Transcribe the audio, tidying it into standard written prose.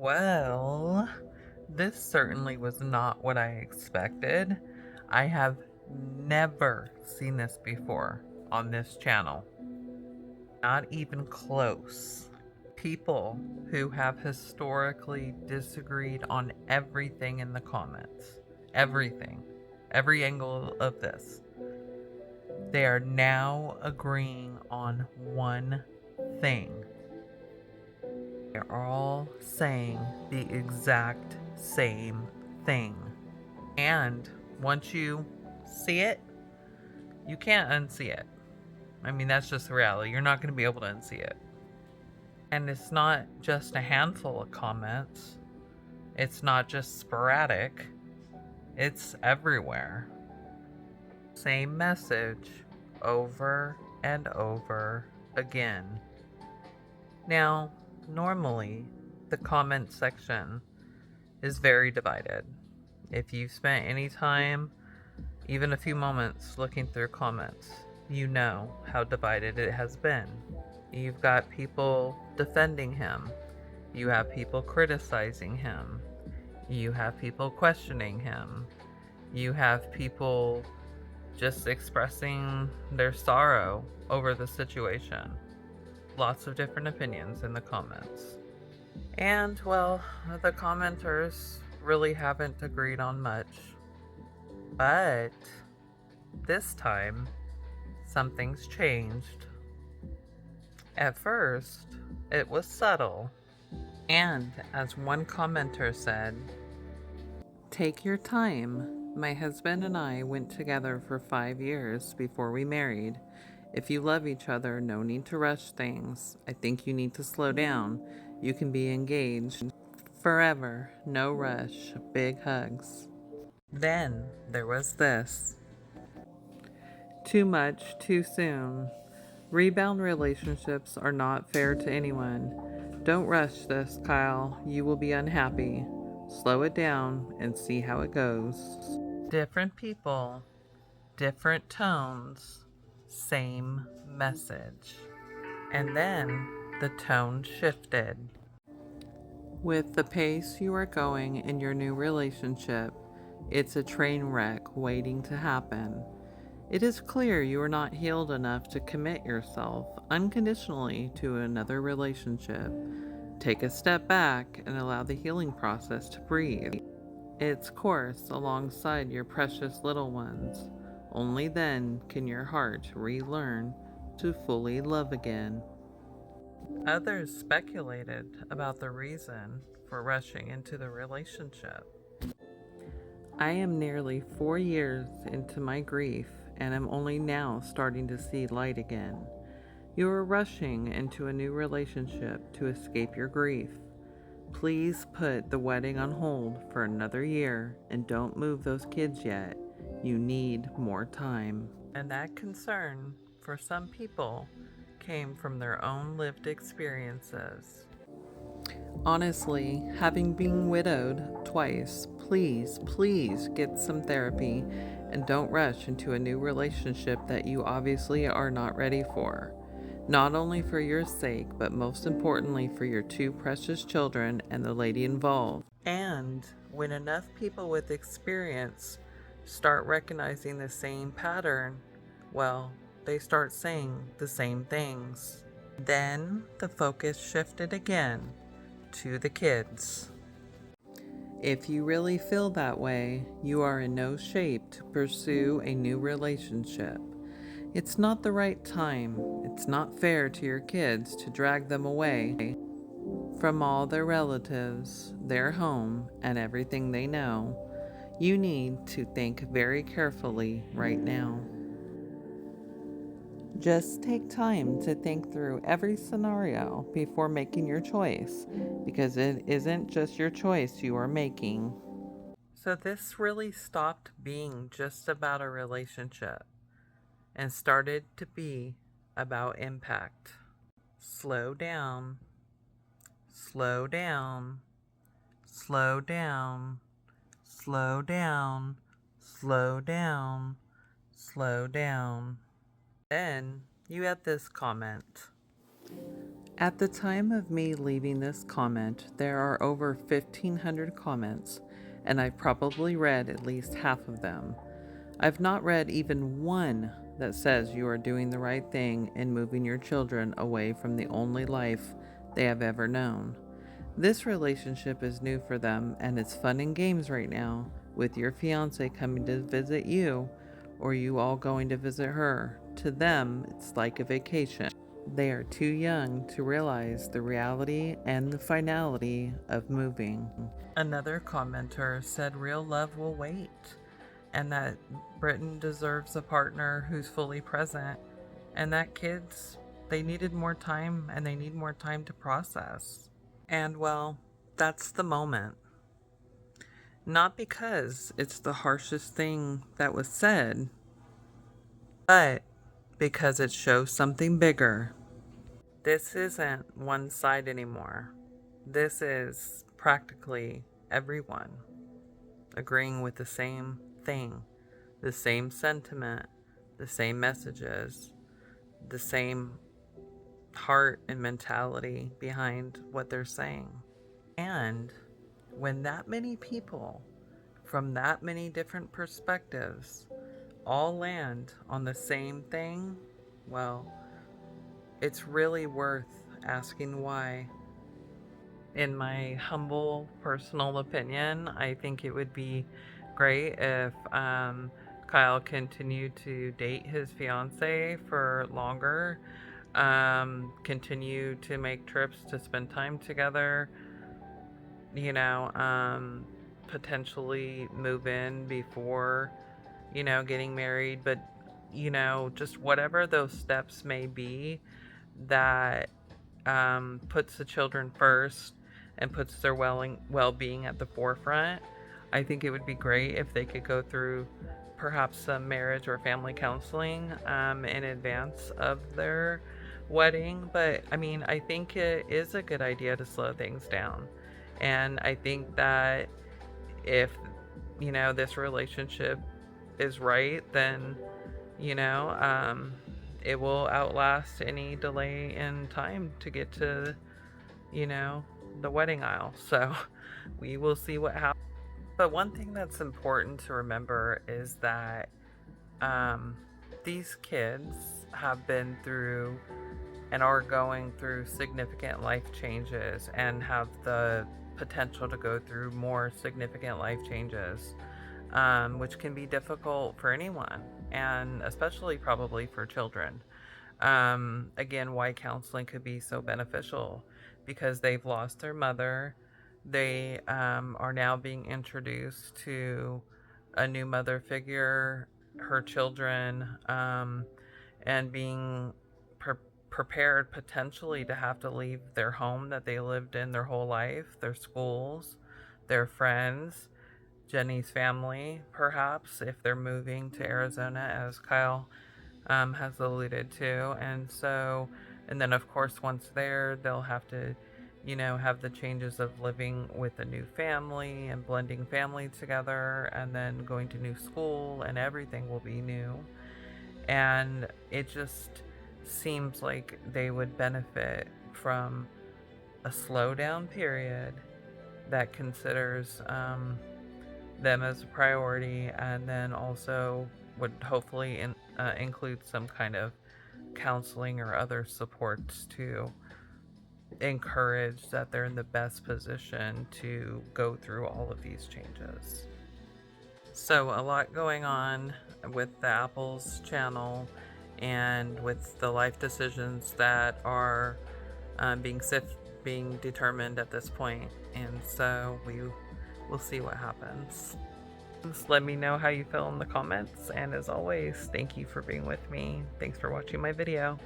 Well, this certainly was not what I expected. I have never seen this before on this channel. Not even close. People who have historically disagreed on everything in the comments. Everything. Every angle of this. They are now agreeing on one thing. They're all saying the exact same thing. And once you see it, you can't unsee it. I mean, that's just the reality. You're not going to be able to unsee it. And it's not just a handful of comments, it's not just sporadic, it's everywhere. Same message over and over again. Now, normally, the comment section is very divided. If you've spent any time, even a few moments, looking through comments, you know how divided it has been. You've got people defending him. You have people criticizing him. You have people questioning him. You have people just expressing their sorrow over the situation. Lots of different opinions in the comments. And, well, the commenters really haven't agreed on much. But this time, something's changed. At first, it was subtle. And as one commenter said, "Take your time. My husband and I went together for 5 years before we married. If you love each other, no need to rush things. I think you need to slow down. You can be engaged forever. No rush. Big hugs." Then there was this. "Too much, too soon. Rebound relationships are not fair to anyone. Don't rush this, Kyle. You will be unhappy. Slow it down and see how it goes." Different people, different tones, same message. And then the tone shifted. "With the pace you are going in your new relationship, it's a train wreck waiting to happen. It is clear you are not healed enough to commit yourself unconditionally to another relationship. Take a step back and allow the healing process to breathe its course alongside your precious little ones. Only then can your heart relearn to fully love again." Others speculated about the reason for rushing into the relationship. "I am nearly 4 years into my grief and am only now starting to see light again. You are rushing into a new relationship to escape your grief. Please put the wedding on hold for another year and don't move those kids yet. You need more time." And that concern, for some people, came from their own lived experiences. "Honestly, having been widowed twice, please get some therapy and don't rush into a new relationship that you obviously are not ready for. Not only for your sake, but most importantly for your 2 precious children and the lady involved." And when enough people with experience start recognizing the same pattern, well, they start saying the same things. Then the focus shifted again to the kids. "If you really feel that way, you are in no shape to pursue a new relationship. It's not the right time. It's not fair to your kids to drag them away from all their relatives, their home, and everything they know. You need to think very carefully right now. Just take time to think through every scenario before making your choice, because it isn't just your choice you are making." So this really stopped being just about a relationship and started to be about impact. Slow down, slow down, slow down, slow down, slow down, slow down. Then you had this comment. At the time of me leaving this comment, there are over 1,500 comments, and I've probably read at least half of them. I've not read even one that says you are doing the right thing in moving your children away from the only life they have ever known. This relationship is new for them, and it's fun and games right now, with your fiance coming to visit you, or you all going to visit her. To them, it's like a vacation. They are too young to realize the reality and the finality of moving. Another commenter said real love will wait, and that Britain deserves a partner who's fully present, and that kids, they needed more time and they need more time to process. And well, that's the moment. Not because it's the harshest thing that was said, but because it shows something bigger. This isn't one side anymore. This is practically everyone agreeing with the same thing, the same sentiment, the same messages, the same heart and mentality behind what they're saying. And when that many people from that many different perspectives all land on the same thing, well, it's really worth asking why. In my humble personal opinion, I think it would be great if Kyle continued to date his fiance for longer, continue to make trips to spend time together, you know, potentially move in before, getting married, but, just whatever those steps may be that puts the children first and puts their well-being at the forefront. I think it would be great if they could go through perhaps some marriage or family counseling in advance of their wedding. But I mean, I think it is a good idea to slow things down. And I think that if, this relationship is right, then, you know, um, it will outlast any delay in time to get to, the wedding aisle. So we will see what happens. But one thing that's important to remember is that um, these kids have been through and are going through significant life changes and have the potential to go through more significant life changes, which can be difficult for anyone, and especially probably for children. Again, why counseling could be so beneficial, because they've lost their mother. They are now being introduced to a new mother figure, her children, and being prepared potentially to have to leave their home that they lived in their whole life, their schools, their friends, Jenny's family, perhaps, if they're moving to Arizona, as Kyle has alluded to. And then, of course, once there, they'll have to, have the changes of living with a new family and blending family together, and then going to new school, and everything will be new. And it just seems like they would benefit from a slowdown period that considers them as a priority, and then also would hopefully include some kind of counseling or other supports to encourage that they're in the best position to go through all of these changes. So a lot going on with the Apples channel and with the life decisions that are being determined at this point, and so we will see what happens. Just let me know how you feel in the comments, and as always, thank you for being with me. Thanks for watching my video.